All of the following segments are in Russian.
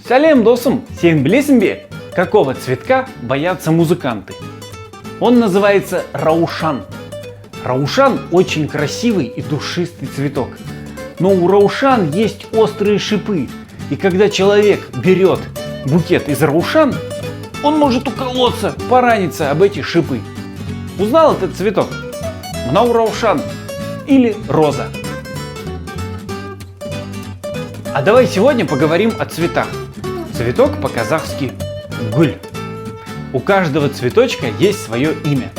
Сәлем, досым! Сен білесің бе, какого цветка боятся музыканты? Он называется раушан. Раушан очень красивый и душистый цветок. Но у раушан есть острые шипы. И когда человек берет букет из раушан, он может уколоться, пораниться об эти шипы. Узнал этот цветок? Мнау раушан или роза. А давай сегодня поговорим о цветах. Цветок по-казахски гуль. У каждого цветочка есть свое имя.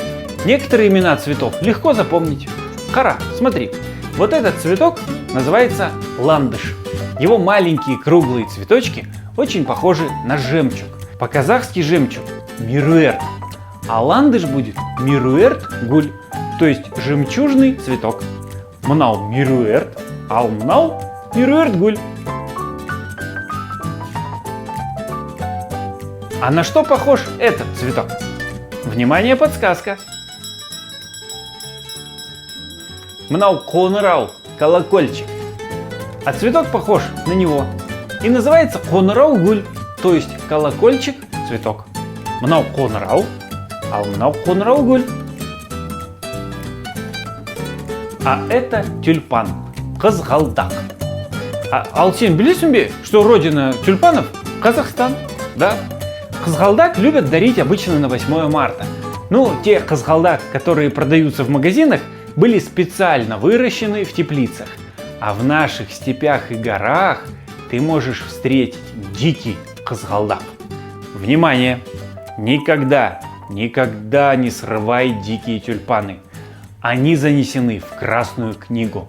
Некоторые имена цветов легко запомнить. Кара, смотри, вот этот цветок называется ландыш. Его маленькие круглые цветочки очень похожи на жемчуг. По-казахски жемчуг мируэрт, а ландыш будет мируэрт гуль, то есть жемчужный цветок. Мнау мируэрт, ал мнау мируэрт гуль. А на что похож этот цветок? Внимание, подсказка. Мнау конырау, колокольчик. А цветок похож на него. И называется конырау гуль, то есть колокольчик, цветок. Мнау конырау, ал мнау конырау гуль. А это тюльпан, қызғалдақ. Ал сен білесің бе, что родина тюльпанов Казахстан? Да. Қызғалдақ любят дарить обычно на 8 марта. Ну, те қызғалдақ, которые продаются в магазинах, были специально выращены в теплицах. А в наших степях и горах ты можешь встретить дикий қызғалдақ. Внимание! Никогда не срывай дикие тюльпаны. Они занесены в Красную книгу.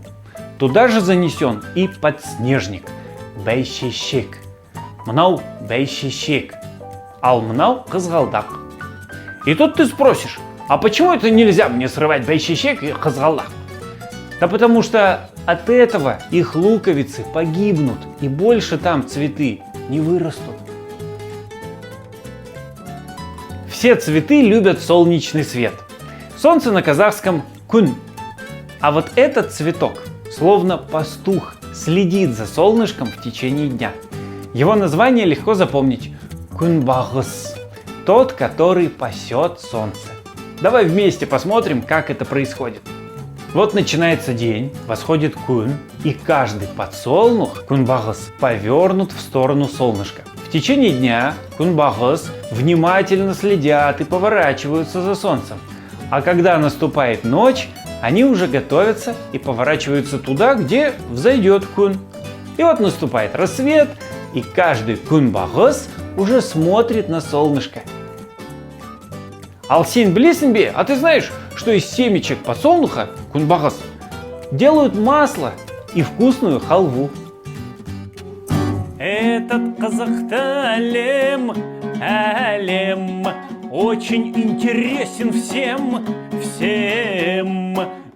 Туда же занесен и подснежник. Бәйшешек. Мнау бәйшешек. Ал мнау қызғалдақ. И тут ты спросишь, а почему это нельзя мне срывать бәйшешек и қызғалдақ? Да потому что от этого их луковицы погибнут, и больше там цветы не вырастут. Все цветы любят солнечный свет. Солнце на казахском күн. А вот этот цветок, словно пастух, следит за солнышком в течение дня. Его название легко запомнить. Күнбағыс. Тот, который пасет солнце. Давай вместе посмотрим, как это происходит. Вот начинается день, восходит күн, и каждый подсолнух, күнбағыс, повернут в сторону солнышка. В течение дня күнбағыс внимательно следят и поворачиваются за солнцем. А когда наступает ночь, они уже готовятся и поворачиваются туда, где взойдет күн. И вот наступает рассвет, и каждый күнбағыс уже смотрит на солнышко. Ал сен білесің бе, а ты знаешь, что из семечек подсолнуха, күнбағыс, делают масло и вкусную халву? Этот казахстан әлем очень интересен всем.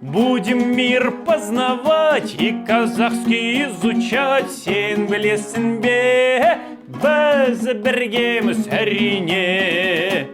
Будем мир познавать и казахский изучать. Сен білесің бе, біз біргеміз әрине.